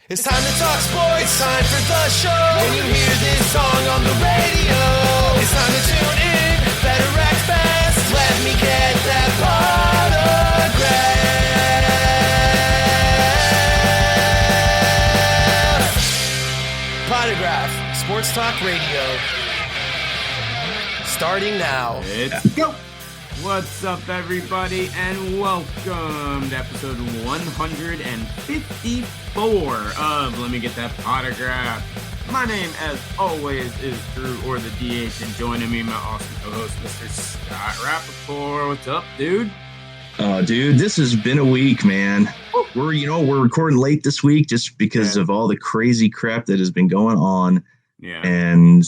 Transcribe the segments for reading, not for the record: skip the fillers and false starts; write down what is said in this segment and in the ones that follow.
It's time to talk sports, time for the show. When you hear this song on the radio, it's time to tune in, better act fast. Let me get that autograph. Potograph, Sports Talk Radio. Starting now. Let's go. What's up, everybody, and welcome to episode 154 of Let Me Get That Autograph. My name, as always, is Drew, or the DH, and joining me, my awesome co-host, Mr. Scott Rappaport. What's up, dude? Dude, this has been a week, man. We're recording late this week just because of all the crazy crap that has been going on. Yeah. And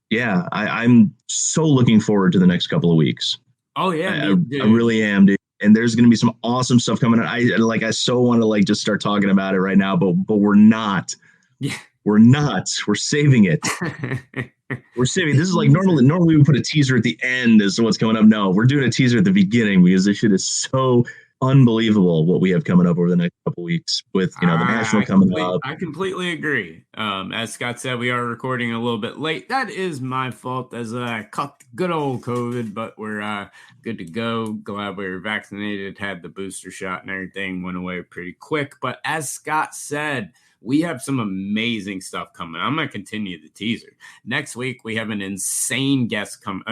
yeah, I'm so looking forward to the next couple of weeks. Oh yeah, I really am, dude. And there's going to be some awesome stuff coming out. I so want to just start talking about it right now, but we're not. Yeah, we're not. We're saving it. We're saving. This is like normally we put a teaser at the end as to what's coming up. No, we're doing a teaser at the beginning because this shit is so unbelievable what we have coming up over the next couple of weeks with the national coming up. I completely agree. As Scott said, we are recording a little bit late. That is my fault as I caught good old COVID, but we're good to go. Glad we were vaccinated, had the booster shot and everything, went away pretty quick. But as Scott said, we have some amazing stuff coming. I'm going to continue the teaser. Next week, we have an insane guests coming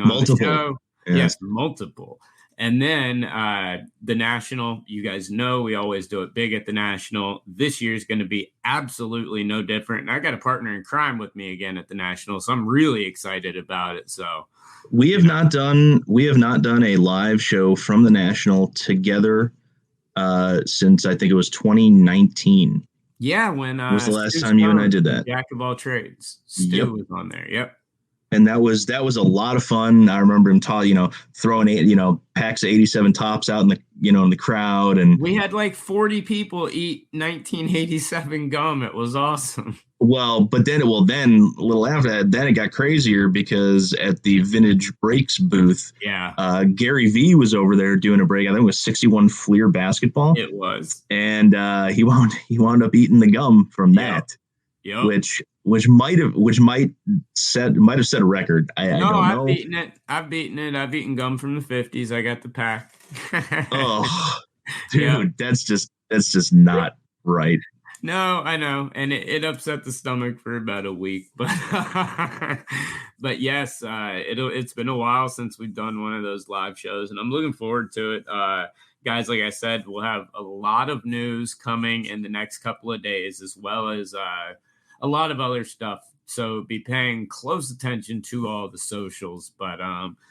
on the show. Yeah. Yes, multiple. And then the National, you guys know we always do it big at the National. This year is going to be absolutely no different. And I got a partner in crime with me again at the National, so I'm really excited about it. So we have not done a live show from the National together since I think it was 2019. Yeah, when was the last time you and I did that? Jack of all trades. Stu was on there. Yep. And that was a lot of fun. I remember him throwing packs of 87 Topps out in the crowd, and we had like 40 people eat 1987 gum. It was awesome. Well, then a little after that, then it got crazier because at the Vintage Breaks booth, Gary V was over there doing a break. I think it was 61 Fleer basketball. It was, and he wound up eating the gum from that. Yep. Which might have set a record. I don't know. I've beaten it. I've eaten gum from the 50s. I got the pack. Oh, dude, that's just not right. No, I know, and it upset the stomach for about a week, but but yes, it's been a while since we've done one of those live shows, and I'm looking forward to it. Guys, like I said, we'll have a lot of news coming in the next couple of days, as well as a lot of other stuff. So be paying close attention to all the socials. But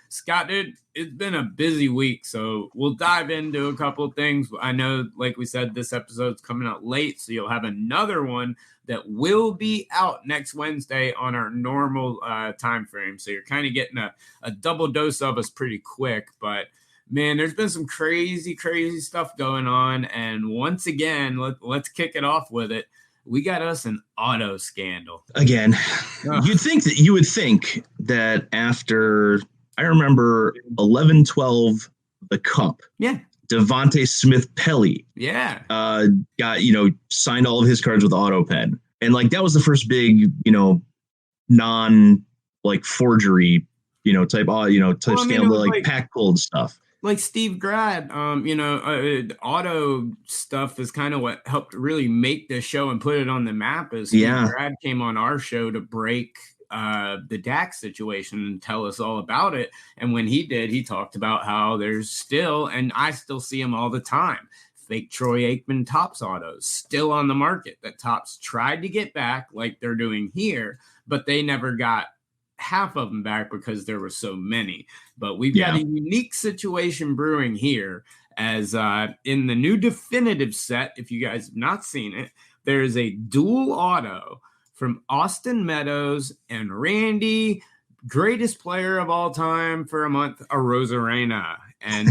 Scott, dude, it's been a busy week, so we'll dive into a couple of things. I know, like we said, this episode's coming out late, so you'll have another one that will be out next Wednesday on our normal time frame. So you're kind of getting a double dose of us pretty quick. But man, there's been some crazy stuff going on. And once again, let's kick it off with it. We got us an auto scandal. Again, you would think that after, I remember 11-12, the Cup. Yeah. Devontae Smith-Pelly. Yeah. Got, signed all of his cards with AutoPen. And that was the first big, non forgery, type scandal, pack pulled stuff. Like Steve Grad, auto stuff is kind of what helped really make this show and put it on the map. As Steve Grad came on our show to break the Dak situation and tell us all about it. And when he did, he talked about how there's still, and I still see them all the time, fake Troy Aikman Topps autos still on the market that Topps tried to get back like they're doing here, but they never got half of them back because there were so many. But we've got a unique situation brewing here, as in the new definitive set, if you guys have not seen it, there is a dual auto from Austin Meadows and Randy, greatest player of all time for a month, Arozarena. And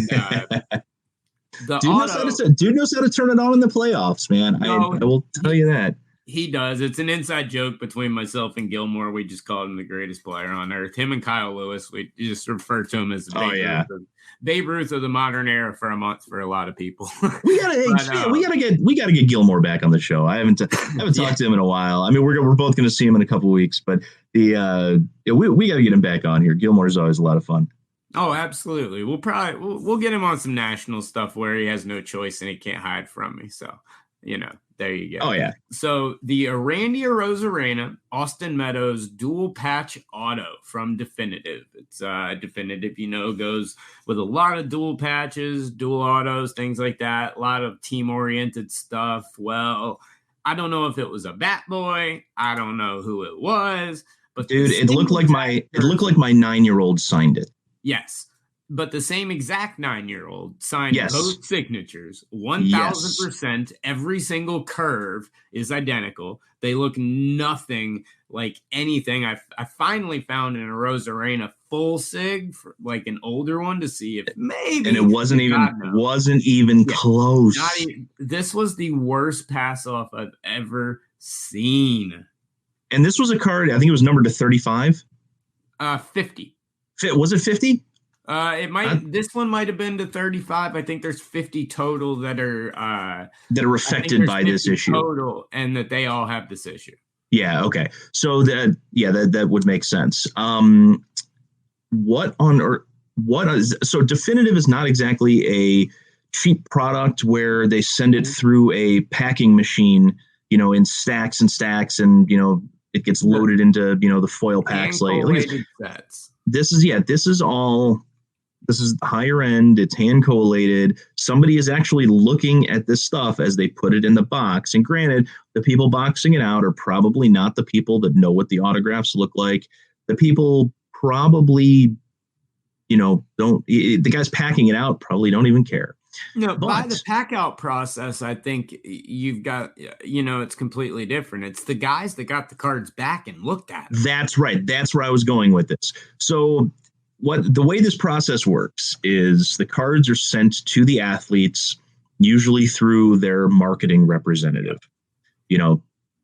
dude knows how to turn it on in the playoffs, man. I will tell you that. He does. It's an inside joke between myself and Gilmore. We just call him the greatest player on earth. Him and Kyle Lewis, we just refer to him as the Babe Ruth of the modern era for a month for a lot of people. We gotta get Gilmore back on the show. I haven't talked to him in a while. I mean, we're both going to see him in a couple weeks, but we got to get him back on here. Gilmore's always a lot of fun. Oh, absolutely. We'll get him on some national stuff where he has no choice and he can't hide from me. So, there you go. Oh, yeah. So the Arandia Rosarena Austin Meadows dual patch auto from Definitive. It's Definitive, goes with a lot of dual patches, dual autos, things like that. A lot of team-oriented stuff. Well, I don't know if it was a Bat Boy. I don't know who it was. But dude, it looked like my 9-year-old signed it. Yes. But the same exact 9-year-old signed both signatures, 1,000%. Yes. Every single curve is identical. They look nothing like anything. I finally found in a Rosarena full sig, for like an older one, to see if maybe. And it wasn't even close. This was the worst pass off I've ever seen. And this was a card, I think it was numbered to 35. 50. Was it 50? It might. This one might have been to 35. I think there's 50 total that are affected by this issue total, and that they all have this issue. Yeah. Okay. So that would make sense. So Definitive is not exactly a cheap product where they send it through a packing machine, in stacks and stacks, and it gets loaded into the foil packs like sets. This is higher end. It's hand collated. Somebody is actually looking at this stuff as they put it in the box. And granted, the people boxing it out are probably not the people that know what the autographs look like. The people probably, the guys packing it out probably don't even care. No, by the pack out process, I think you've got, it's completely different. It's the guys that got the cards back and looked at them. That's right. That's where I was going with this. So the way this process works is the cards are sent to the athletes, usually through their marketing representative.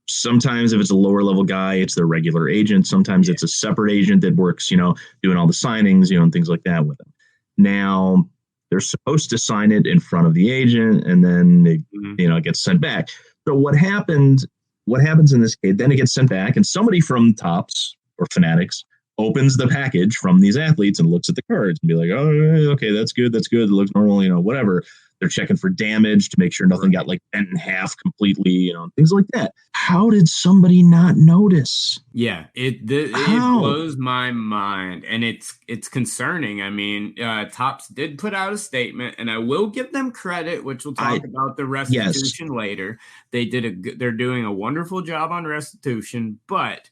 Sometimes if it's a lower level guy, it's their regular agent. Sometimes it's a separate agent that works, doing all the signings, and things like that with them. Now, they're supposed to sign it in front of the agent, and then it gets sent back. So what happens in this case, then it gets sent back, and somebody from Topps or Fanatics opens the package from these athletes and looks at the cards and be like, oh, okay, that's good. It looks normal, whatever. They're checking for damage to make sure nothing got like bent in half completely, things like that. How did somebody not notice? Yeah, it blows my mind, and it's concerning. I mean, Topps did put out a statement, and I will give them credit, which we'll talk about the restitution later. They're doing a wonderful job on restitution, but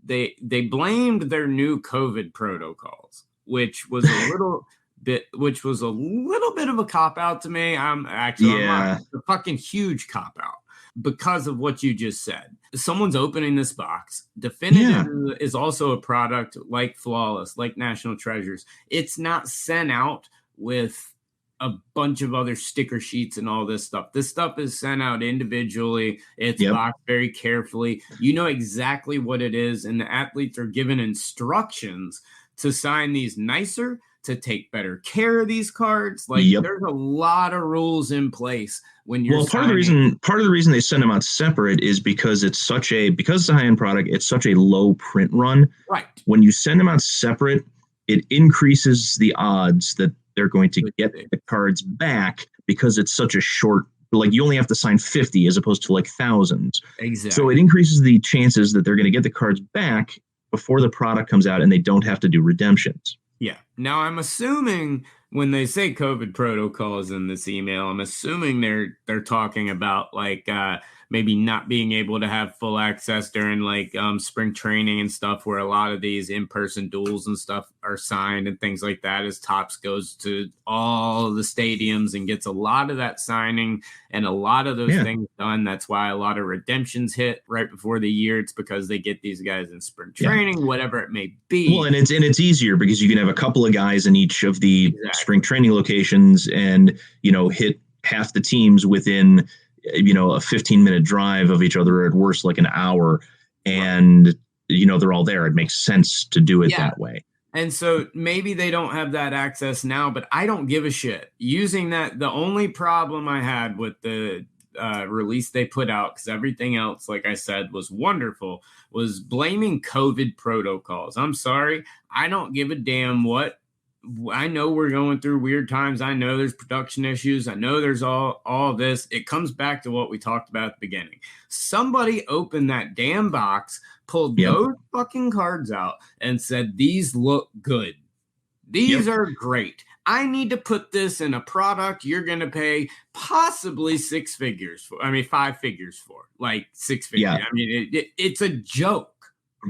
they blamed their new COVID protocols, which was a little bit of a cop out to me. I'm a fucking huge cop out because of what you just said. Someone's opening this box. Definitive is also a product like Flawless, like National Treasures. It's not sent out with a bunch of other sticker sheets and all this stuff. This stuff is sent out individually. It's boxed very carefully. You know exactly what it is, and the athletes are given instructions to sign these nicer, to take better care of these cards. Like there's a lot of rules in place when you're part of the reason they send them out separate is because it's a high-end product, it's such a low print run. Right. When you send them out separate, it increases the odds that they're going to get the cards back because it's such a short, like you only have to sign 50 as opposed to like thousands. Exactly. So it increases the chances that they're going to get the cards back before the product comes out and they don't have to do redemptions. Yeah. Now I'm assuming when they say COVID protocols in this email, I'm assuming they're talking about like maybe not being able to have full access during like spring training and stuff, where a lot of these in-person duels and stuff are signed and things like that, as Topps goes to all the stadiums and gets a lot of that signing and a lot of those things done. That's why a lot of redemptions hit right before the year. It's because they get these guys in spring training, whatever it may be. Well, and it's easier because you can have a couple of guys in each of the spring training locations and, hit half the teams within a 15-minute drive of each other, or at worst like an hour, and they're all there. It makes sense to do it that way. And so maybe they don't have that access now, but I don't give a shit. Using that, the only problem I had with the release they put out, because everything else, like I said, was wonderful, was blaming COVID protocols. I'm sorry. I don't give a damn what. I know we're going through weird times. I know there's production issues. I know there's all this. It comes back to what we talked about at the beginning. Somebody opened that damn box, pulled those fucking cards out, and said, these look good. These are great. I need to put this in a product you're going to pay possibly 6 figures for. I mean, 5 figures for, like 6 figures. Yeah. I mean, it's a joke.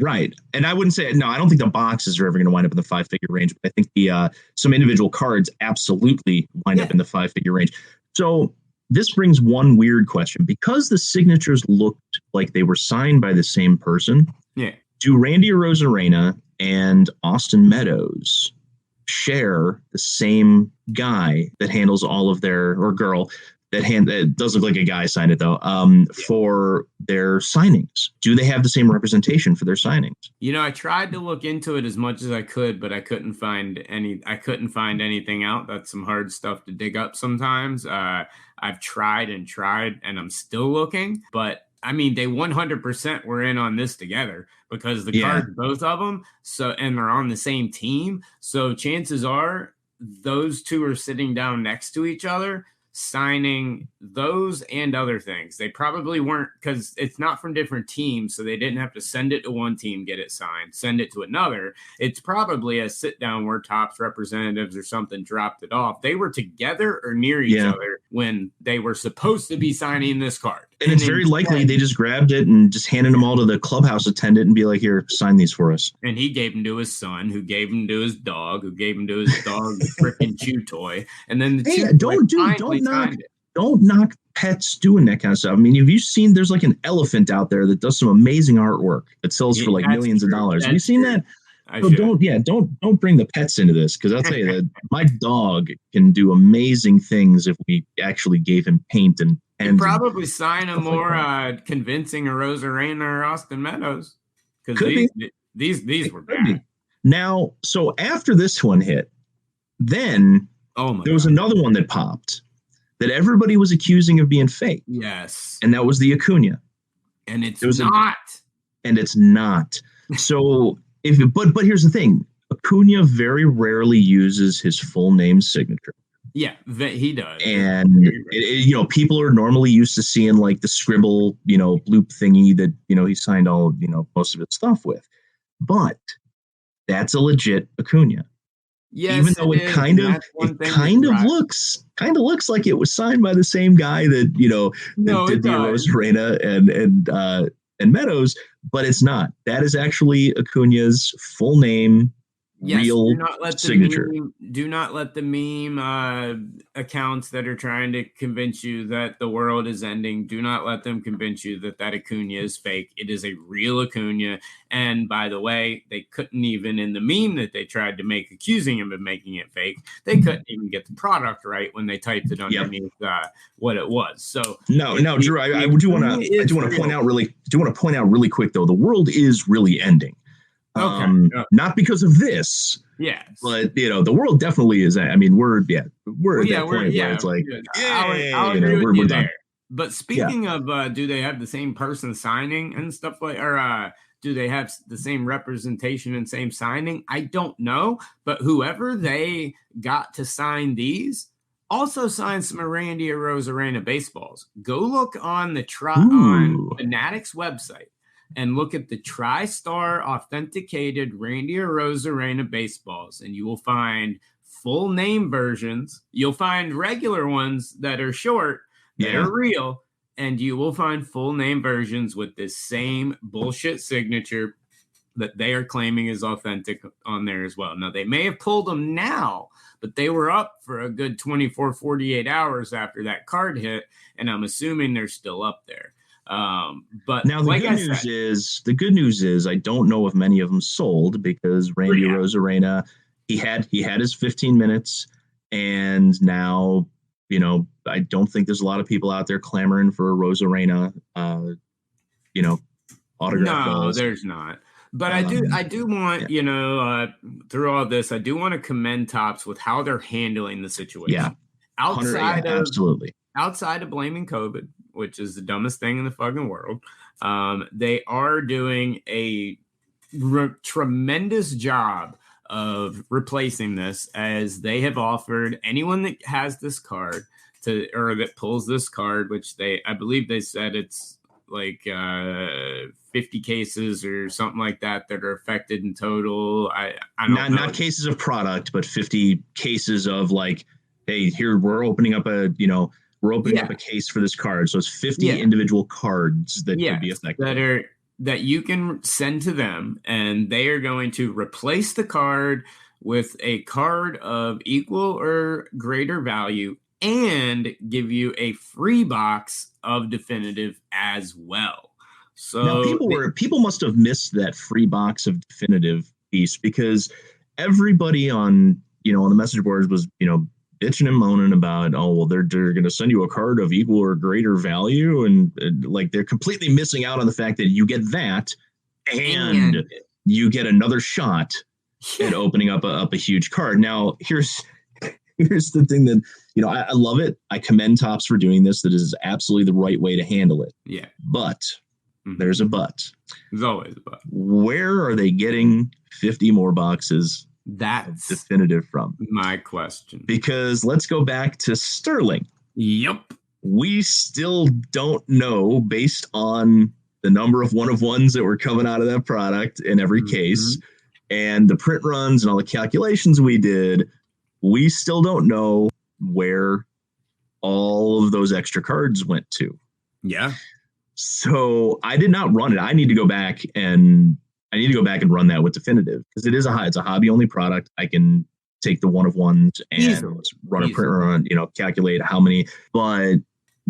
Right. And I wouldn't say, no, I don't think the boxes are ever going to wind up in the 5-figure range, but I think some individual cards absolutely wind up in the 5-figure range. So this brings one weird question. Because the signatures looked like they were signed by the same person, do Randy Arozarena and Austin Meadows share the same guy that handles all of their, or girl, that does look like a guy signed it though, for their signings? Do they have the same representation for their signings? I tried to look into it as much as I could, but I couldn't find anything out. That's some hard stuff to dig up sometimes. I've tried and I'm still looking, but I mean, they 100% were in on this together because the cards, both of them, and they're on the same team. So chances are those two are sitting down next to each other, signing those and other things. They probably weren't, because it's not from different teams, so they didn't have to send it to one team, get it signed, send it to another. It's probably a sit down where Topps representatives or something dropped it off. They were together or near each other when they were supposed to be signing this card. And it's very likely they just grabbed it and just handed them all to the clubhouse attendant and be like, here, sign these for us. And he gave them to his son, who gave them to his dog, who gave them to his dog the freaking chew toy. And then the don't knock pets doing that kind of stuff. I mean, have you seen, there's like an elephant out there that does some amazing artwork that sells for like millions of dollars. Have you seen that? So don't bring the pets into this, because I'll tell you that my dog can do amazing things if we actually gave him paint and probably sign a more convincing Arozarena or Austin Meadows, because these were bad. Now, so after this one hit, then there was another one that popped that everybody was accusing of being fake. Yes, and that was the Acuna, and it's not. It's not. So but here's the thing: Acuna very rarely uses his full name signature. Yeah, he does. And people are normally used to seeing like the scribble, bloop thingy that, he signed all, most of his stuff with. But that's a legit Acuna. Yes, even though it kind of looks like it was signed by the same guy that, that did the Arozarena and Meadows, but it's not. That is actually Acuna's full name. Real signature. Do not let the meme accounts that are trying to convince you that the world is ending, do not let them convince you that Acuna is fake. It is a real Acuna. And by the way, they couldn't even, in the meme that they tried to make accusing him of making it fake, they couldn't even get the product right when they typed it underneath what it was. So no, Drew, I do want to point out really quick though, the world is really ending. Not because of this, but the world definitely is. I mean, we're at that point where it's like, I'll agree with you there. But speaking of, do they have the same person signing and stuff like, or do they have the same representation and same signing? I don't know, but whoever they got to sign these also signed some Randy Arozarena baseballs. Go look on the on Fanatics website and look at the TriStar authenticated Randy Arozarena baseballs, and you will find full name versions. You'll find regular ones that are short, that are real, and you will find full name versions with this same bullshit signature that they are claiming is authentic on there as well. Now, they may have pulled them now, but they were up for a good 24, 48 hours after that card hit, and I'm assuming they're still up there. But now the good news is I don't know if many of them sold, because Randy Arozarena, he had his 15 minutes, and now I don't think there's a lot of people out there clamoring for a Rosarena, autograph No, balls. there's not. But I do want, through all this, I do want to commend Topps with how they're handling the situation. Yeah. Absolutely. Outside of blaming COVID, which is the dumbest thing in the fucking world, they are doing a tremendous job of replacing this, as they have offered anyone that has this card or that pulls this card, which I believe they said it's like 50 cases or something like that are affected in total. I don't know. Not cases of product, but 50 cases of like, hey, here we're opening up a case for this card. So it's 50 individual cards that could be affected. That you can send to them, and they are going to replace the card with a card of equal or greater value and give you a free box of definitive as well. So now people must have missed that free box of definitive piece, because everybody on the message boards was bitching and moaning about, oh, well, they're going to send you a card of equal or greater value, and like they're completely missing out on the fact that you get that and you get another shot at opening up a huge card. Now here's the thing that I love it. I commend Topps for doing this. That is absolutely the right way to handle it. Yeah, but there's a but. There's always a but. Where are they getting 50 more boxes? That's definitive from my question. Because let's go back to Sterling. Yep. We still don't know, based on the number of 1-of-1s that were coming out of that product in every case and the print runs and all the calculations we did, we still don't know where all of those extra cards went to. Yeah. So I did not run it. I need to go back and run that with definitive, because it's a hobby only product. I can take the 1-of-1s and run a print run, calculate how many, but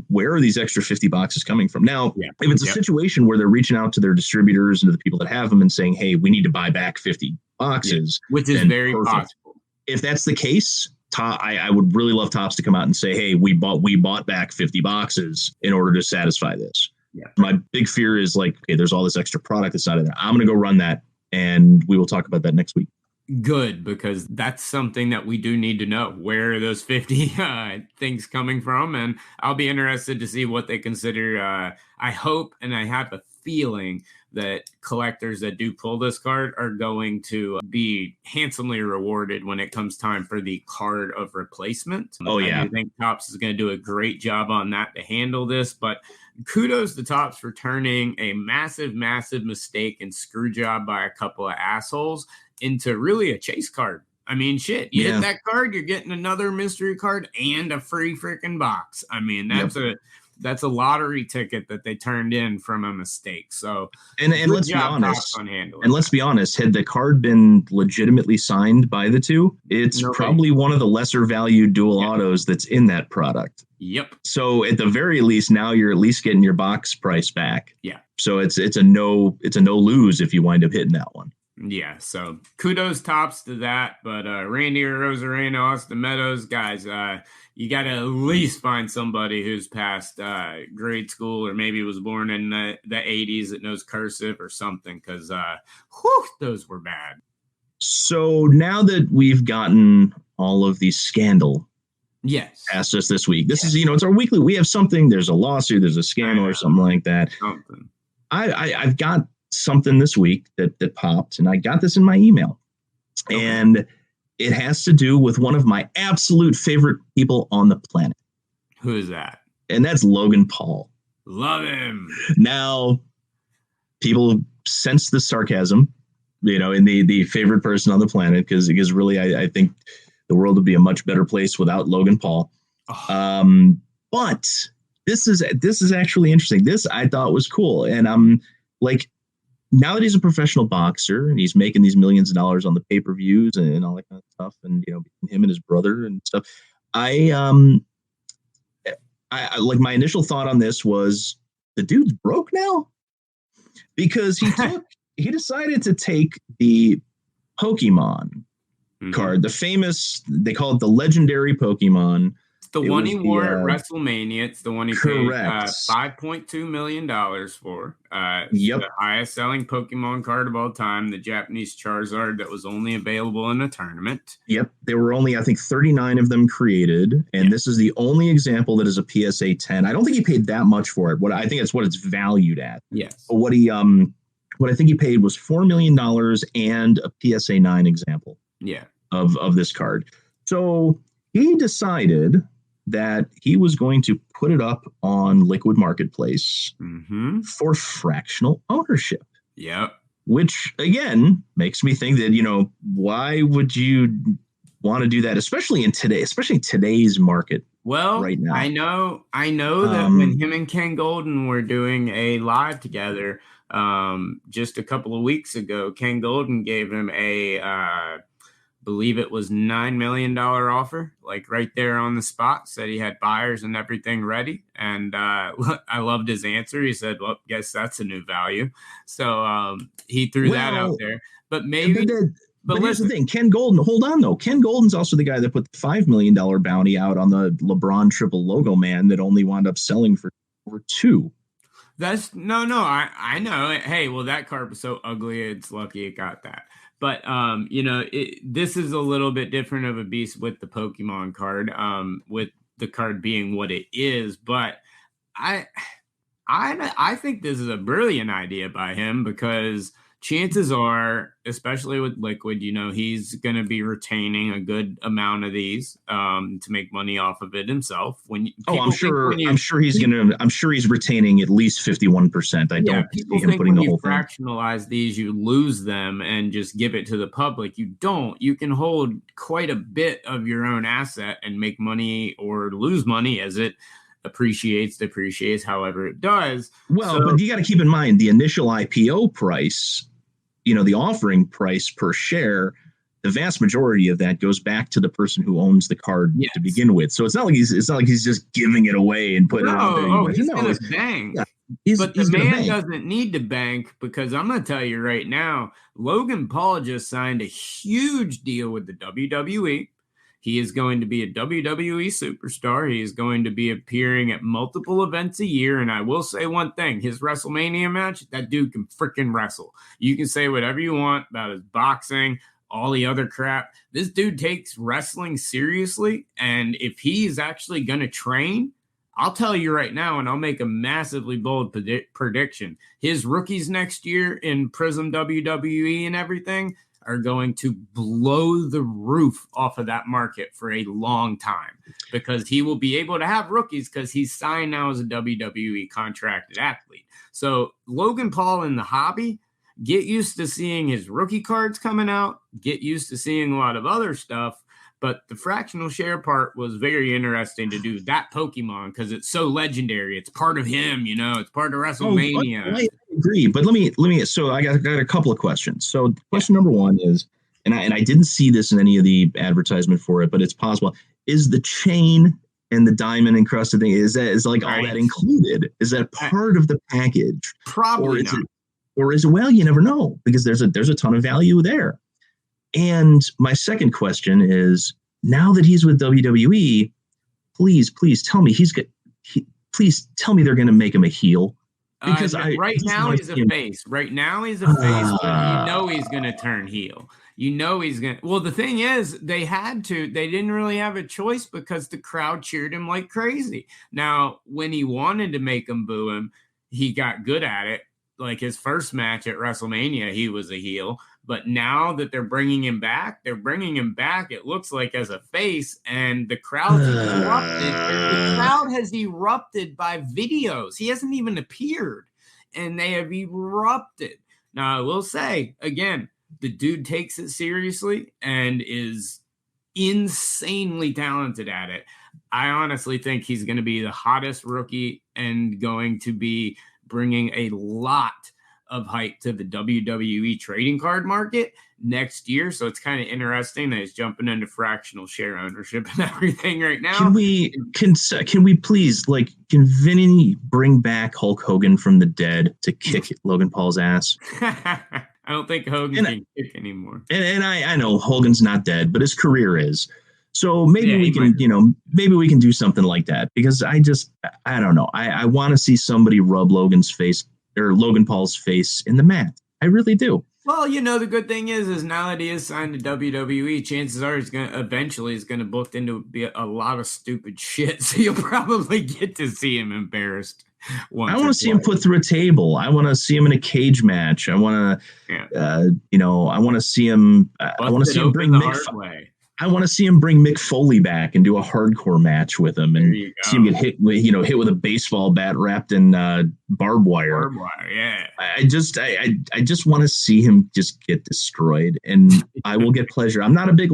where are these extra 50 boxes coming from? Now, if it's a situation where they're reaching out to their distributors and to the people that have them and saying, hey, we need to buy back 50 boxes, which is very possible. If that's the case, I would really love Topps to come out and say, hey, we bought back 50 boxes in order to satisfy this. Yeah. My big fear is like, okay, there's all this extra product that's out of there. I'm going to go run that, and we will talk about that next week. Good, because that's something that we do need to know. Where are those 50 things coming from? And I'll be interested to see what they consider. I hope, and I have a feeling that collectors that do pull this card are going to be handsomely rewarded when it comes time for the card of replacement. Oh, yeah. I think Topps is going to do a great job on that to handle this, but kudos to Topps for turning a massive, massive mistake and screw job by a couple of assholes into really a chase card. I mean, shit, you hit that card, you're getting another mystery card and a free freaking box. I mean, that's a lottery ticket that they turned in from a mistake. So, and let's be honest, had the card been legitimately signed by the two, it's probably one of the lesser valued dual autos that's in that product. Yep. So at the very least, now you're at least getting your box price back. Yeah. So it's a no lose if you wind up hitting that one. Yeah, so kudos Topps to that. But Randy Rosarena, Austin Meadows, guys, you got to at least find somebody who's past grade school or maybe was born in the 80s that knows cursive or something, because those were bad. So now that we've gotten all of the scandal past us this week, this is, it's our weekly. We have something. There's a lawsuit. There's a scandal or something like that. Something. I've got something this week that popped, and I got this in my email, and it has to do with one of my absolute favorite people on the planet. Who is that? And that's Logan Paul. Love him. Now, people sense the sarcasm, in the favorite person on the planet, because really, I think the world would be a much better place without Logan Paul. But this is actually interesting. This I thought was cool, and I'm like, now that he's a professional boxer and he's making these millions of dollars on the pay-per-views and all that kind of stuff, and him and his brother and stuff, I like, my initial thought on this was, the dude's broke now, because he decided to take the Pokemon card, the famous, they call it the legendary Pokemon, It's the It one was he the wore at WrestleMania. It's the one he paid correct. $5.2 million for. It's Yep. the highest selling Pokemon card of all time, the Japanese Charizard that was only available in a tournament. Yep. There were only, I think, 39 of them created. And this is the only example that is a PSA 10. I don't think he paid that much for it. I think it's what it's valued at. Yes. But what I think he paid was $4 million and a PSA 9 example. Yeah. Of this card. So he decided that he was going to put it up on Liquid Marketplace for fractional ownership. Yep. Which, again, makes me think that, why would you want to do that, especially today's market? Well, right now. I know that when him and Ken Golden were doing a live together just a couple of weeks ago, Ken Golden gave him a believe it was $9 million offer, like right there on the spot. Said he had buyers and everything ready. And I loved his answer. He said, well, guess that's a new value. So he threw that out there. But maybe... But here's the thing, Ken Golden, hold on though. Ken Golden's also the guy that put the $5 million bounty out on the LeBron triple logo man that only wound up selling for over $2. That's I know. Hey, well, that card was so ugly. It's lucky it got that. But, this is a little bit different of a beast with the Pokemon card, with the card being what it is. But I think this is a brilliant idea by him because chances are, especially with Liquid, he's going to be retaining a good amount of these to make money off of it himself. I'm sure he's retaining at least 51%. I don't see him putting the whole thing. Fractionalize these, you lose them and just give it to the public. You don't. You can hold quite a bit of your own asset and make money or lose money as it depreciates, however it does. Well, but you got to keep in mind the initial IPO price, the offering price per share, the vast majority of that goes back to the person who owns the card to begin with. So it's not like he's just giving it away and putting it out there. He's going to bank. Yeah, but the man doesn't need to bank because I'm going to tell you right now, Logan Paul just signed a huge deal with the WWE. He is going to be a WWE superstar. He is going to be appearing at multiple events a year. And I will say one thing, his WrestleMania match, that dude can freaking wrestle. You can say whatever you want about his boxing, all the other crap. This dude takes wrestling seriously. And if he's actually going to train, I'll tell you right now, and I'll make a massively bold prediction. His rookies next year in Prism WWE and everything are going to blow the roof off of that market for a long time because he will be able to have rookies because he's signed now as a WWE contracted athlete. So Logan Paul in the hobby, get used to seeing his rookie cards coming out, get used to seeing a lot of other stuff. But the fractional share part was very interesting to do that Pokemon because it's so legendary. It's part of him, it's part of WrestleMania. I agree. But let me. So I got a couple of questions. So question number one is, and I didn't see this in any of the advertisement for it, but it's possible. Is the chain and the diamond encrusted thing, is all that included? Is that part of the package? Probably not. Or is it, well, you never know because there's a ton of value there. And my second question is, now that he's with WWE, please tell me please tell me they're going to make him a heel. Because right now he's a face. Right now he's a face, but he's going to turn heel. He's going to. Well, the thing is, they didn't really have a choice because the crowd cheered him like crazy. Now, when he wanted to make him boo him, he got good at it. Like his first match at WrestleMania, he was a heel. But now that they're bringing him back, it looks like as a face, and the crowd erupted. The crowd has erupted by videos. He hasn't even appeared, and they have erupted. Now, I will say, again, the dude takes it seriously and is insanely talented at it. I honestly think he's going to be the hottest rookie and going to be bringing a lot of hype to the WWE trading card market next year. So it's kind of interesting that he's jumping into fractional share ownership and everything right now. Can we please, can Vinny bring back Hulk Hogan from the dead to kick Logan Paul's ass? I don't think Hogan can kick anymore. And I know Hogan's not dead, but his career is. So maybe we can, maybe we can do something like that, because I don't know. I want to see somebody rub Logan Paul's face in the mat. I really do. Well, the good thing is now that he is signed to WWE, chances are he's going to book into a lot of stupid shit. So you'll probably get to see him embarrassed. I want to see him put through a table. I want to see him in a cage match. I want to, I want to see him. I want to see him bring I want to see him bring Mick Foley back and do a hardcore match with him, and see him get hit with a baseball bat wrapped in barbed wire. Yeah. I just want to see him just get destroyed, and I will get pleasure. I'm not a big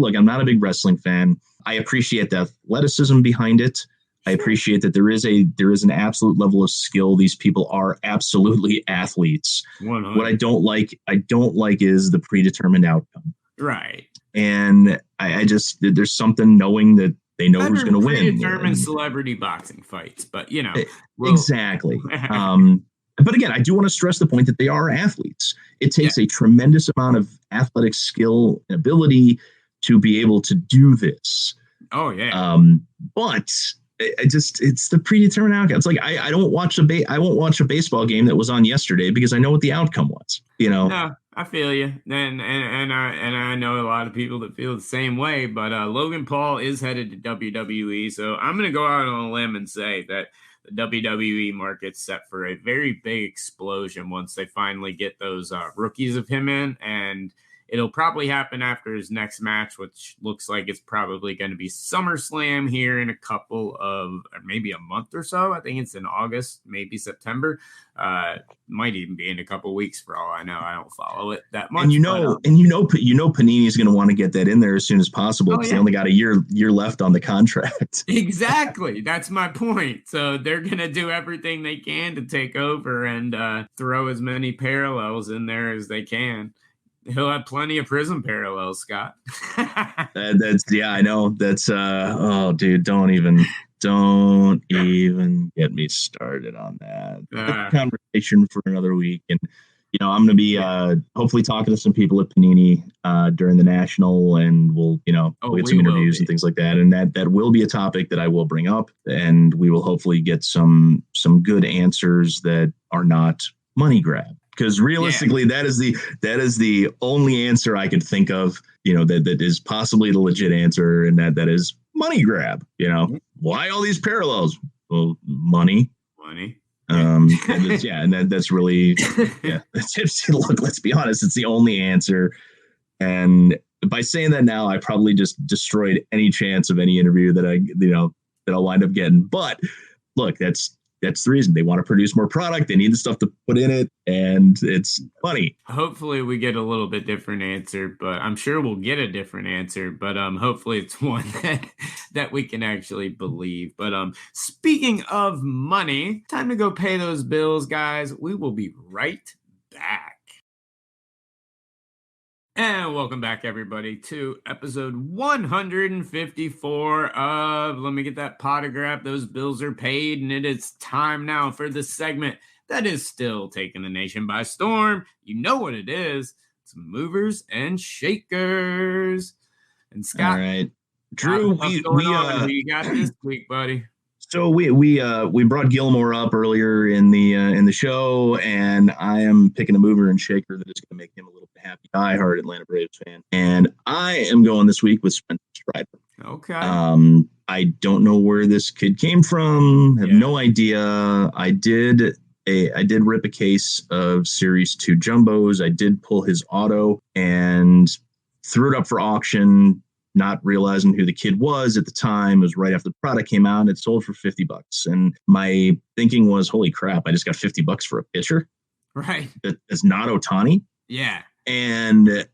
wrestling fan. I appreciate the athleticism behind it. I appreciate that there is an absolute level of skill. These people are absolutely athletes. 100. What I don't like is the predetermined outcome. Right. And I just, there's something knowing that they know who's going to win. Predetermined celebrity boxing fights, but exactly. But again, I do want to stress the point that they are athletes. It takes a tremendous amount of athletic skill and ability to be able to do this. Oh yeah. But it's the predetermined outcome. It's like I won't watch a baseball game that was on yesterday because I know what the outcome was. No, I feel you, and I know a lot of people that feel the same way. But Logan Paul is headed to WWE, so I'm going to go out on a limb and say that the WWE market's set for a very big explosion once they finally get those rookies of him in, and it'll probably happen after his next match, which looks like it's probably going to be SummerSlam here in a couple of, or maybe a month or so. I think it's in August, maybe September. Might even be in a couple of weeks for all I know. I don't follow it that much. And Panini's going to want to get that in there as soon as possible because they only got a year left on the contract. Exactly. That's my point. So they're going to do everything they can to take over and throw as many parallels in there as they can. He'll have plenty of prison parallels, Scott. I know. That's dude, don't even get me started on that. That's a conversation for another week. And I'm going to be hopefully talking to some people at Panini during the National, and we'll get some interviews and things like that. And that will be a topic that I will bring up, and we will hopefully get some good answers that are not money grab. Because realistically, that is the only answer I could think of, that is possibly the legit answer, and that is money grab. Why all these parallels? Well, money. And that's really look, let's be honest, it's the only answer. And by saying that now, I probably just destroyed any chance of any interview that I'll wind up getting. But look, that's the reason. They want to produce more product. They need the stuff to put in it, and it's funny. Hopefully we get a little bit different answer, but I'm sure we'll get a different answer, but hopefully it's one that we can actually believe. But speaking of money, time to go pay those bills, guys. We will be right back. And welcome back, everybody, to episode 154 of Let Me Get That Potograph. Those bills are paid, and it is time now for the segment that is still taking the nation by storm. You know what it is. It's Movers and Shakers. And Scott, all right, Drew, who you got this week, buddy? So we brought Gilmore up earlier in the show, and I am picking a mover and shaker that is going to make him a little bit happy. Diehard Atlanta Braves fan, and I am going this week with Spencer Strider. Okay. I don't know where this kid came from. Have no idea. I did rip a case of Series 2 jumbos. I did pull his auto and threw it up for auction, not realizing who the kid was at the time. It was right after the product came out, and it sold for $50. And my thinking was, holy crap, I just got $50 for a pitcher. Right. That's not Ohtani. Yeah. And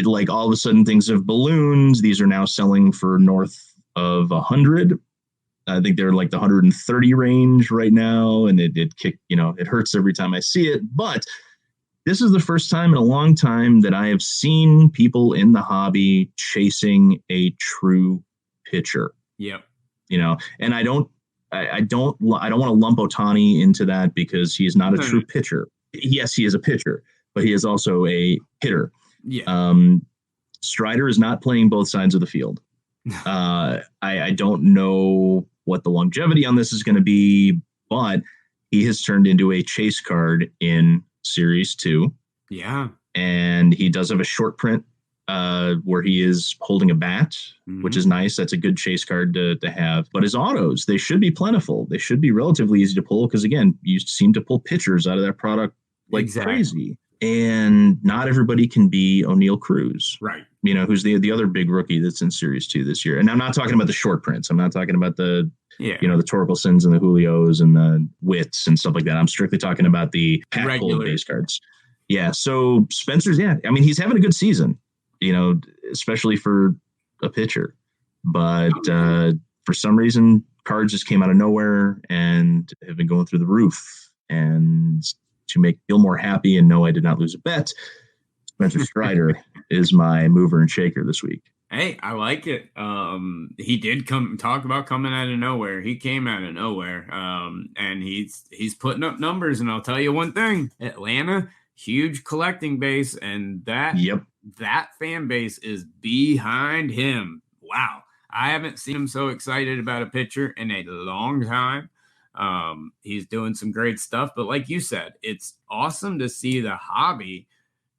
like all of a sudden things have ballooned. These are now selling for north of 100. I think they're like the 130 range right now. And it hurts every time I see it. But this is the first time in a long time that I have seen people in the hobby chasing a true pitcher. Yep. And I don't want to lump Ohtani into that because he is not a true pitcher. Yes, he is a pitcher, but he is also a hitter. Yeah. Strider is not playing both sides of the field. I don't know what the longevity on this is going to be, but he has turned into a chase card in Series 2. Yeah. And he does have a short print where he is holding a bat, which is nice. That's a good chase card to have. But his autos, they should be plentiful. They should be relatively easy to pull because, again, you seem to pull pitchers out of that product like crazy. And not everybody can be O'Neal Cruz. Right. You know, who's the other big rookie that's in Series 2 this year. And I'm not talking about the short prints. I'm not talking about the, the Torkelsons and the Julios and the Wits and stuff like that. I'm strictly talking about the pack hold base cards. Yeah. So Spencer's, I mean, he's having a good season, especially for a pitcher. But for some reason, cards just came out of nowhere and have been going through the roof. And to make Gilmore happy and know I did not lose a bet, Spencer Strider is my mover and shaker this week. Hey, I like it. He did talk about coming out of nowhere. He came out of nowhere. And he's putting up numbers. And I'll tell you one thing, Atlanta, huge collecting base, and that fan base is behind him. Wow. I haven't seen him so excited about a pitcher in a long time. He's doing some great stuff, but like you said, it's awesome to see the hobby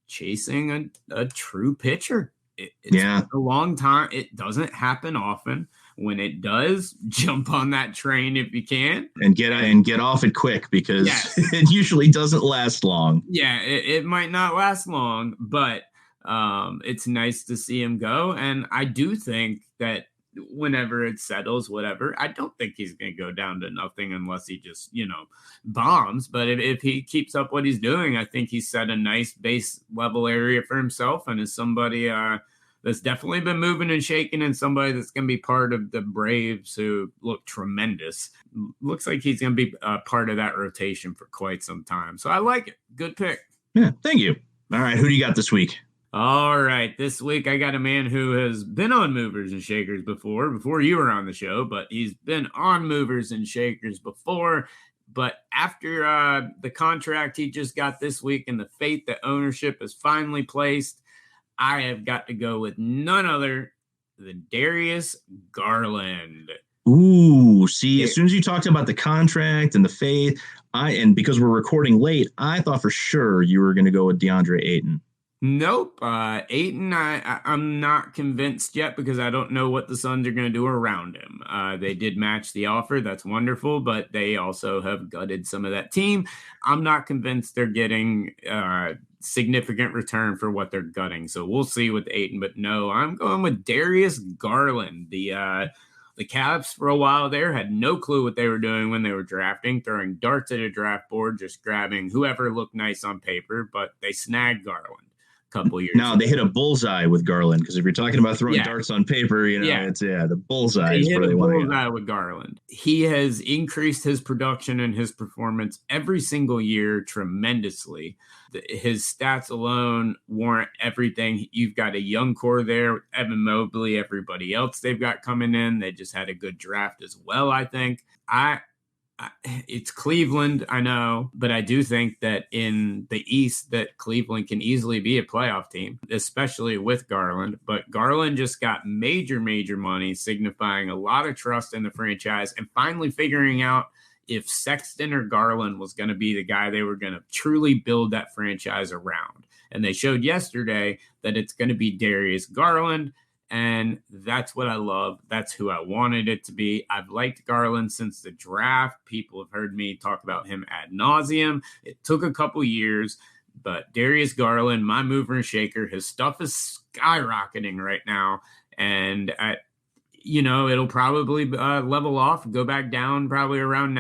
chasing a true pitcher. It's been a long time. It doesn't happen often. When it does, jump on that train if you can, and get off it quick because it usually doesn't last long. Yeah, it might not last long, but it's nice to see him go. And I do think that whenever it settles, whatever, I don't think he's going to go down to nothing unless he just, bombs. But if he keeps up what he's doing, I think he's set a nice base level area for himself and is somebody that's definitely been moving and shaking and somebody that's going to be part of the Braves who look tremendous. Looks like he's going to be part of that rotation for quite some time. So I like it. Good pick. Yeah, thank you. All right, who do you got this week? All right, this week I got a man who has been on Movers and Shakers before you were on the show, but he's been on Movers and Shakers before. But after the contract he just got this week and the faith that ownership is finally placed, I have got to go with none other than Darius Garland. Ooh, see, as soon as you talked about the contract and the faith, and because we're recording late, I thought for sure you were going to go with DeAndre Ayton. Nope. Ayton, I'm not convinced yet because I don't know what the Suns are going to do around him. They did match the offer. That's wonderful, but they also have gutted some of that team. I'm not convinced they're getting significant return for what they're gutting. So we'll see with Ayton, but no, I'm going with Darius Garland. The Cavs for a while there had no clue what they were doing when they were drafting, throwing darts at a draft board, just grabbing whoever looked nice on paper, but they snagged Garland. Couple years now they hit a bullseye with Garland because if you're talking about throwing darts on paper, it's the bullseye is where they want to go. With Garland, he has increased his production and his performance every single year tremendously. His stats alone warrant everything. You've got a young core there, Evan Mobley, everybody else they've got coming in. They just had a good draft as well. I think it's Cleveland, I know, but I do think that in the East that Cleveland can easily be a playoff team, especially with Garland. But Garland just got major money, signifying a lot of trust in the franchise and finally figuring out if Sexton or Garland was going to be the guy they were going to truly build that franchise around. And they showed yesterday that it's going to be Darius Garland. And that's what I love. That's who I wanted it to be. I've liked Garland since the draft. People have heard me talk about him ad nauseum. It took a couple years, but Darius Garland, my mover and shaker, his stuff is skyrocketing right now. And, it'll probably level off, go back down probably around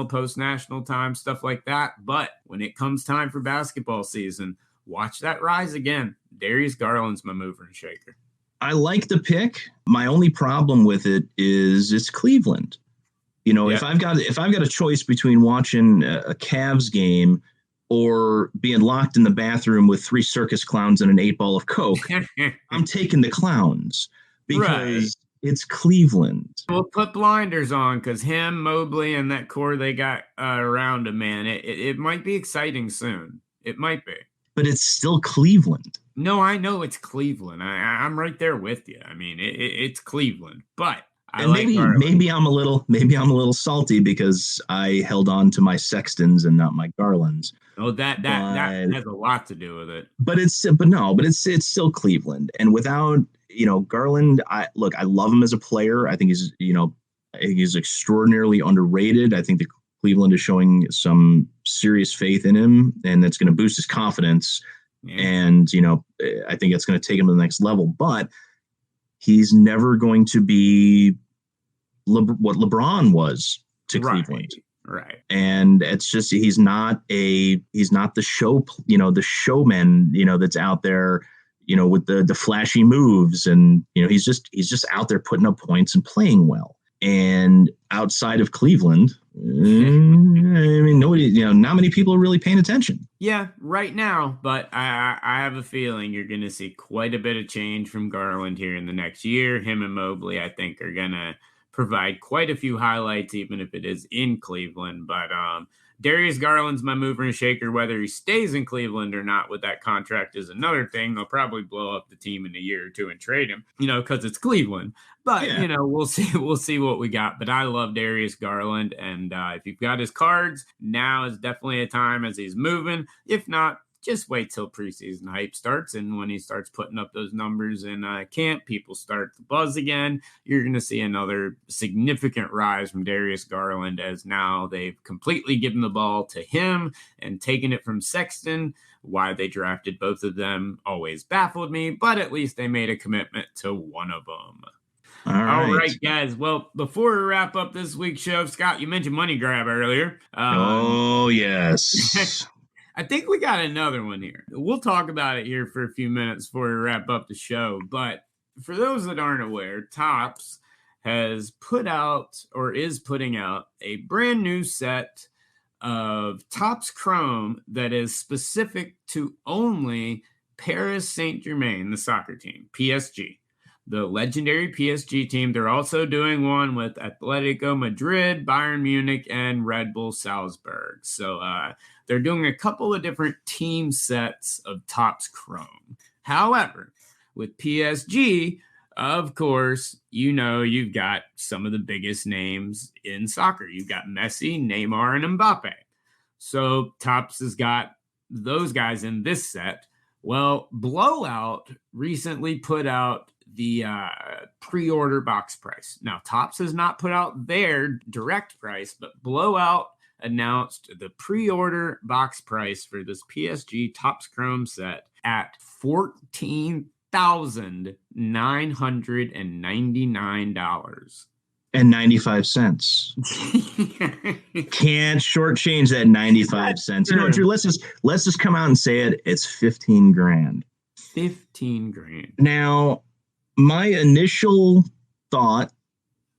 post-national time, stuff like that. But when it comes time for basketball season, watch that rise again. Darius Garland's my mover and shaker. I like the pick. My only problem with it is it's Cleveland. If I've got a choice between watching a Cavs game or being locked in the bathroom with 3 circus clowns and an 8-ball of Coke, I'm taking the clowns because it's Cleveland. We'll put blinders on because him, Mobley, and that core they got around him, man. It might be exciting soon. It might be. But it's still Cleveland. No, I know it's Cleveland. I'm right there with you. I mean, it's Cleveland, but I And like Garland. maybe I'm a little salty because I held on to my Sextons and not my Garlands. Oh, that has a lot to do with it. But it's still Cleveland. And without, Garland, I love him as a player. I think he's extraordinarily underrated. I think the Cleveland is showing some serious faith in him, and that's going to boost his confidence. Yeah. And, I think it's going to take him to the next level. But he's never going to be what LeBron was to Cleveland. Right. And it's just, he's not the show, the showman, that's out there, with the flashy moves. And, he's just out there putting up points and playing well. And outside of Cleveland, nobody, not many people are really paying attention. Yeah, right now. But I have a feeling you're going to see quite a bit of change from Garland here in the next year. Him and Mobley, I think, are going to provide quite a few highlights, even if it is in Cleveland. But Darius Garland's my mover and shaker. Whether he stays in Cleveland or not with that contract is another thing. They'll probably blow up the team in a year or two and trade him, because it's Cleveland. But, we'll see what we got. But I love Darius Garland. And if you've got his cards, now is definitely a time as he's moving. If not, just wait till preseason hype starts. And when he starts putting up those numbers in camp, people start to buzz again. You're going to see another significant rise from Darius Garland, as now they've completely given the ball to him and taken it from Sexton. Why they drafted both of them always baffled me, but at least they made a commitment to one of them. All right, guys. Well, before we wrap up this week's show, Scott, you mentioned money grab earlier. Oh, yes. I think we got another one here. We'll talk about it here for a few minutes before we wrap up the show. But for those that aren't aware, Topps has put out or is putting out a brand new set of Topps Chrome that is specific to only Paris Saint-Germain, the soccer team, PSG. The legendary PSG team. They're also doing one with Atletico Madrid, Bayern Munich, and Red Bull Salzburg. So they're doing a couple of different team sets of Topps Chrome. However, with PSG, of course, you've got some of the biggest names in soccer. You've got Messi, Neymar, and Mbappe. So Topps has got those guys in this set. Well, Blowout recently put out the pre-order box price. Now, Topps has not put out their direct price, but Blowout announced the pre-order box price for this PSG Topps Chrome set at $14,999. And 95 cents. Can't shortchange that 95 cents. Drew, let's just come out and say it. It's 15 grand. 15 grand. Now, my initial thought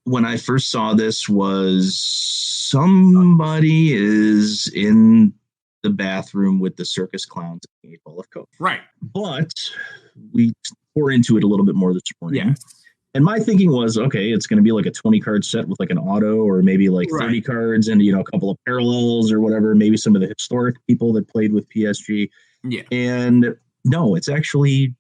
when I first saw this was somebody is in the bathroom with the circus clowns and 8 ball of coke. Right. But we pour into it a little bit more this morning. Yes. And my thinking was, okay, it's going to be like a 20 card set with like an auto or maybe like 30 cards and, a couple of parallels or whatever, maybe some of the historic people that played with PSG. Yeah. And no, it's actually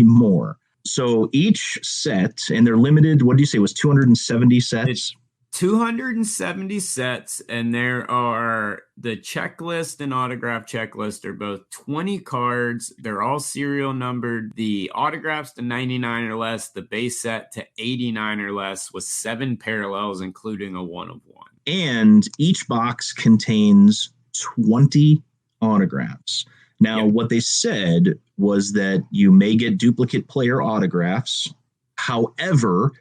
more. So each set, and they're limited, what do you say, was 270 sets? It's 270 sets, and there are the checklist and autograph checklist are both 20 cards. They're all serial numbered. The autographs to 99 or less, the base set to 89 or less with 7 parallels, including a 1-of-1. And each box contains 20 autographs. Now, what they said was that you may get duplicate player autographs. However,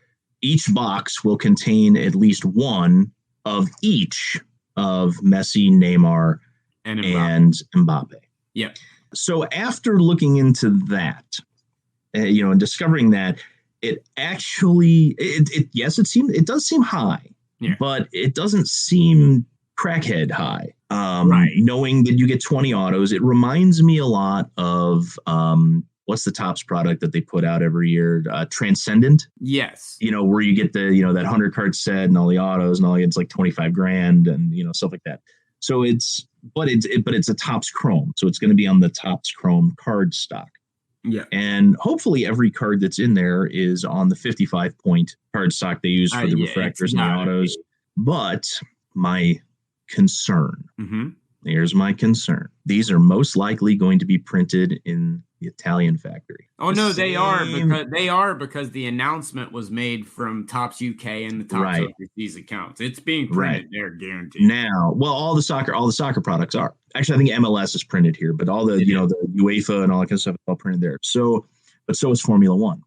each box will contain at least one of each of Messi, Neymar, and Mbappe. Yep. So after looking into that, and discovering that, it actually, it does seem high, but it doesn't seem crackhead high. Knowing that you get 20 autos, it reminds me a lot of what's the Topps product that they put out every year? Transcendent. Yes. Where you get the that 100 card set and all the autos and all, it's like 25 grand and stuff like that. So it's a Topps Chrome, so it's going to be on the Topps Chrome card stock. Yeah. And hopefully every card that's in there is on the 55 point card stock they use for the refractors and the autos. But my concern, here's my concern. These are most likely going to be printed in the Italian factory. Oh, no, they are because the announcement was made from Topps UK and the Topps overseas accounts. It's being printed there, guaranteed. Now, well, all the soccer products are. Actually, I think MLS is printed here, but all the the UEFA and all that kind of stuff is all printed there. So, but so is Formula One.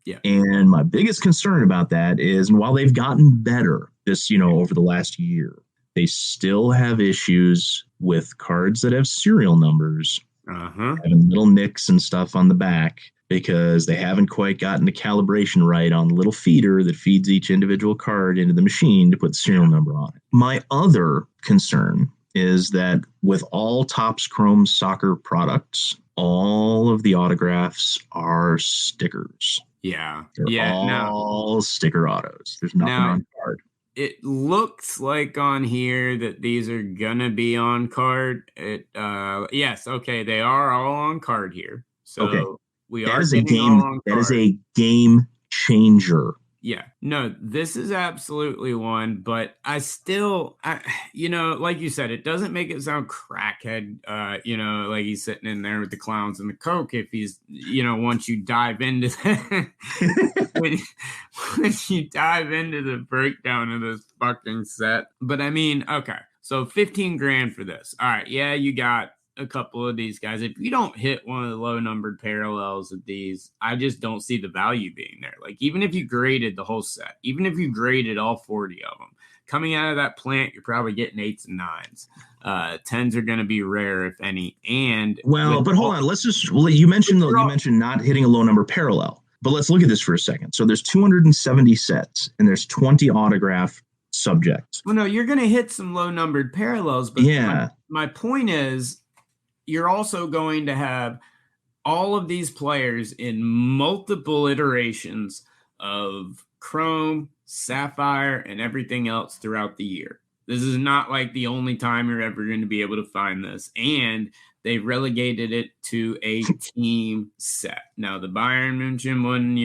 Yeah. And my biggest concern about that is, while they've gotten better this, over the last year, they still have issues with cards that have serial numbers, having little nicks and stuff on the back because they haven't quite gotten the calibration right on the little feeder that feeds each individual card into the machine to put the serial number on it. My other concern is that with all Topps Chrome soccer products, all of the autographs are stickers. Yeah. They're all sticker autos. There's nothing on card. It looks like on here that these are gonna be on card. Yes, okay, they are all on card here. So that is a game changer. Yeah, no, this is absolutely one, but I still, like you said, it doesn't make it sound crackhead, like he's sitting in there with the clowns and the coke. If he's, once you dive into when you dive into the breakdown of this fucking set. But I mean, okay, so 15 grand for this. All right, yeah, you got a couple of these guys. If you don't hit one of the low numbered parallels of these, I just don't see the value being there. Like, even if you graded the whole set, even if you graded all 40 of them, coming out of that plant, you're probably getting 8s and 9s. 10s are going to be rare, if any. And but hold on, you mentioned not hitting a low number parallel, but let's look at this for a second. So there's 270 sets and there's 20 autograph subjects. Well, no, you're going to hit some low numbered parallels, but my point is, you're also going to have all of these players in multiple iterations of Chrome, Sapphire, and everything else throughout the year. This is not like the only time you're ever going to be able to find this. And they relegated it to a team set. Now, the Bayern München one,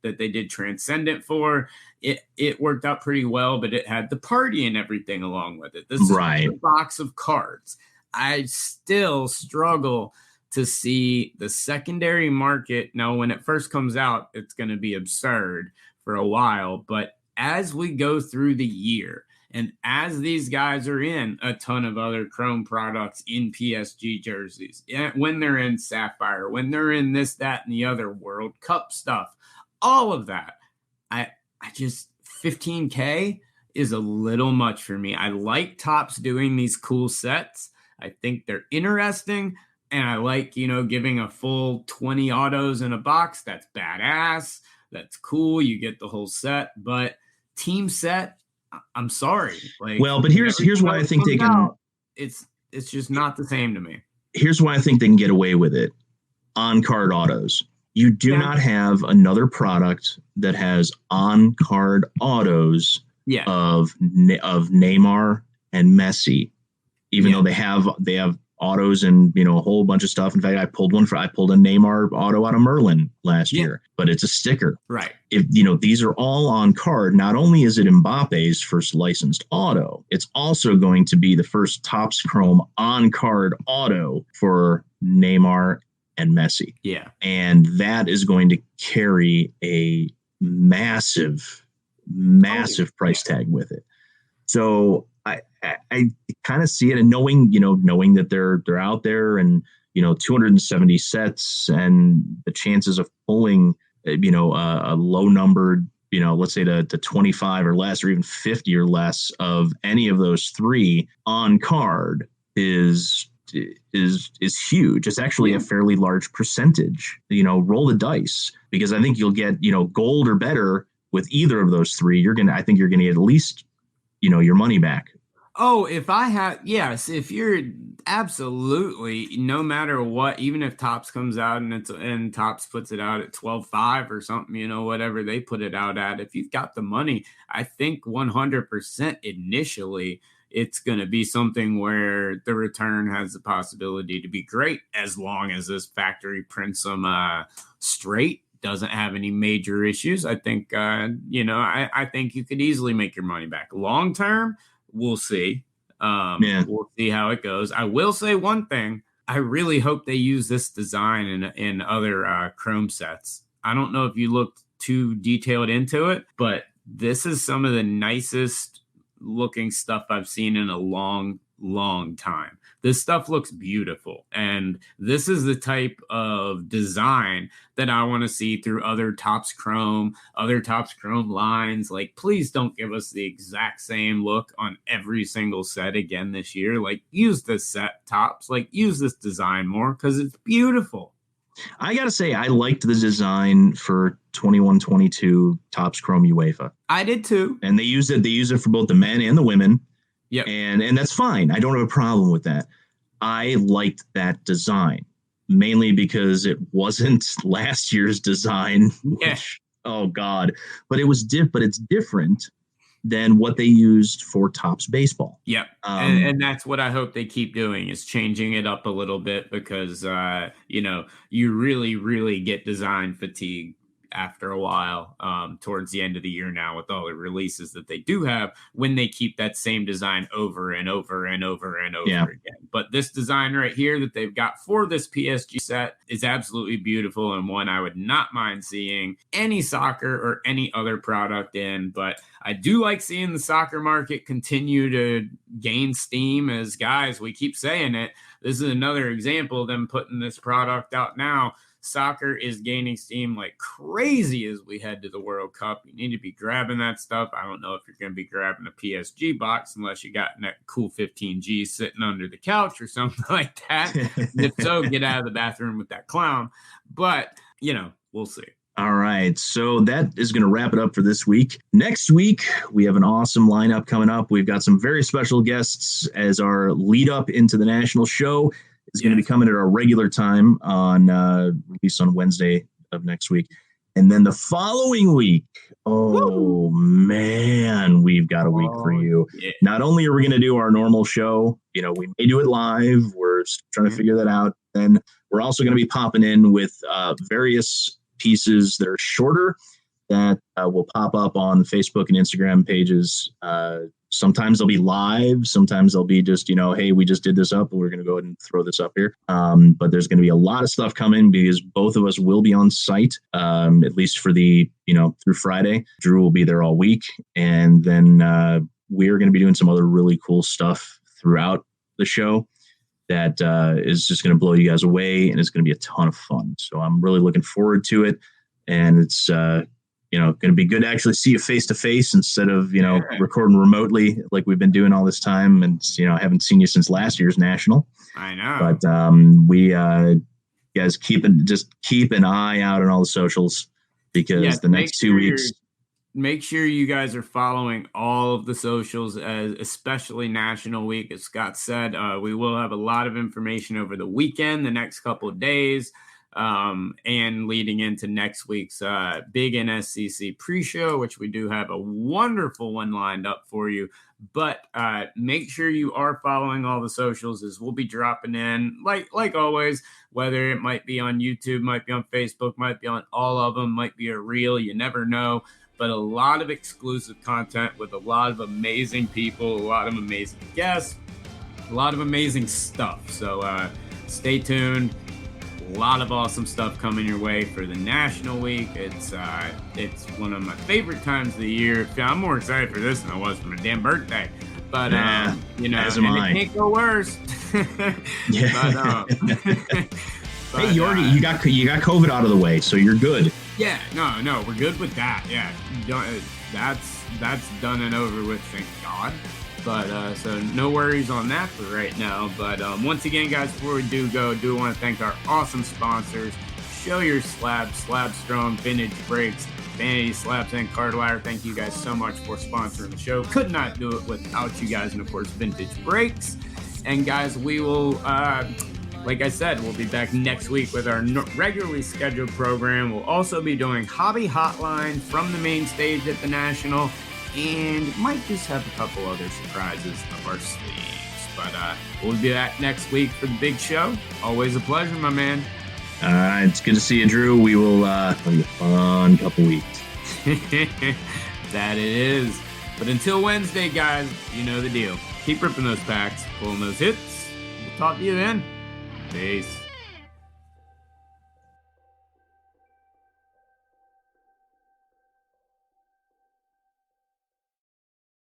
that they did Transcendent for, it worked out pretty well, but it had the party and everything along with it. This is a box of cards. I still struggle to see the secondary market. Now, when it first comes out, it's going to be absurd for a while. But as we go through the year, and as these guys are in a ton of other Chrome products in PSG jerseys, when they're in Sapphire, when they're in this, that, and the other World Cup stuff, all of that, I just, 15K is a little much for me. I like Topps doing these cool sets. I think they're interesting, and I like, giving a full 20 autos in a box. That's badass. That's cool. You get the whole set, but team set, I'm sorry. But here's why I think they can. It's just not the same to me. Here's why I think they can get away with it on card autos. You do not have another product that has on card autos of Neymar and Messi. Even though they have autos and a whole bunch of stuff. In fact, I pulled a Neymar auto out of Merlin last year, but it's a sticker. Right. If these are all on card, not only is it Mbappe's first licensed auto, it's also going to be the first Topps Chrome on card auto for Neymar and Messi. Yeah. And that is going to carry a massive price tag with it. So I kind of see it, and knowing that they're out there, and 270 sets, and the chances of pulling a low numbered, let's say to 25 or less, or even 50 or less of any of those three on card is huge. It's actually a fairly large percentage. Roll the dice, because I think you'll get gold or better with either of those three. I think you're gonna get at least your money back. Oh, if you're absolutely, no matter what, even if Topps comes out and Topps puts it out at 12.5 or something, whatever they put it out at, if you've got the money, I think 100% initially it's going to be something where the return has the possibility to be great as long as this factory prints them straight, doesn't have any major issues. I think, I think you could easily make your money back. Long term, we'll see. We'll see how it goes. I will say one thing. I really hope they use this design in other Chrome sets. I don't know if you looked too detailed into it, but this is some of the nicest looking stuff I've seen in a long time. This stuff looks beautiful. And this is the type of design that I want to see through other Topps Chrome lines. Like, please don't give us the exact same look on every single set again this year. Like, use this set, Topps. Like, use this design more because it's beautiful. I got to say, I liked the design for 21-22 Topps Chrome UEFA. I did too. And they use it for both the men and the women. Yeah. And that's fine. I don't have a problem with that. I liked that design mainly because it wasn't last year's design. Yeah. Which, oh God. But it's different than what they used for Topps baseball. Yep. And that's what I hope they keep doing, is changing it up a little bit, because, you really, really get design fatigue after a while, towards the end of the year now, with all the releases that they do have, when they keep that same design over and over and over and over again. But this design right here that they've got for this PSG set is absolutely beautiful, and one I would not mind seeing any soccer or any other product in. But I do like seeing the soccer market continue to gain steam, as, guys, we keep saying it. This is another example of them putting this product out now. Soccer is gaining steam like crazy as we head to the World Cup. You need to be grabbing that stuff. I don't know if you're going to be grabbing a PSG box unless you got that cool 15G sitting under the couch or something like that. If so, get out of the bathroom with that clown. But, we'll see. All right. So that is going to wrap it up for this week. Next week, we have an awesome lineup coming up. We've got some very special guests as our lead up into the national show. It's going to be coming at our regular time on release on Wednesday of next week. And then the following week, man, we've got a week for you. Yeah. Not only are we going to do our normal show, we may do it live. We're trying to figure that out. Then we're also going to be popping in with various pieces that are shorter that will pop up on Facebook and Instagram pages. Sometimes they'll be live. Sometimes they'll be just, hey, we just did this up and we're going to go ahead and throw this up here. But there's going to be a lot of stuff coming because both of us will be on site, at least for the, through Friday. Drew will be there all week. And then we're going to be doing some other really cool stuff throughout the show that is just going to blow you guys away. And it's going to be a ton of fun. So I'm really looking forward to it. And it's, going to be good to actually see you face to face instead of, recording remotely like we've been doing all this time. And, I haven't seen you since last year's national. I know. But we guys keep an eye out on all the socials, because the next 2 weeks. Make sure you guys are following all of the socials, especially National Week. As Scott said, we will have a lot of information over the weekend, the next couple of days. And leading into next week's big NSCC pre-show, which we do have a wonderful one lined up for you. But make sure you are following all the socials, as we'll be dropping in, like always, whether it might be on YouTube, might be on Facebook, might be on all of them, might be a reel, you never know. But a lot of exclusive content with a lot of amazing people, a lot of amazing guests, a lot of amazing stuff. So stay tuned. A lot of awesome stuff coming your way for the National Week. It's one of my favorite times of the year. I'm more excited for this than I was for my damn birthday. But as am I. It can't go worse. Yeah. But, hey, you got COVID out of the way, so you're good. Yeah, no, we're good with that. Yeah, that's done and over with, thank God. But so no worries on that for right now. But once again, guys, before we do want to thank our awesome sponsors. Show Your Slab, Slab Strong, Vintage Breaks, Vanity Slabs, and Cardwire. Thank you guys so much for sponsoring the show. Could not do it without you guys, and of course, Vintage Breaks. And guys, we will, like I said, we'll be back next week with our regularly scheduled program. We'll also be doing Hobby Hotline from the main stage at the National. and might just have a couple other surprises up our sleeves. But we'll be back next week for the big show. Always a pleasure, my man. It's good to see you, Drew. We will have a fun couple weeks. That it is. But until Wednesday, guys, you know the deal. Keep ripping those packs, pulling those hits. We'll talk to you then. Peace.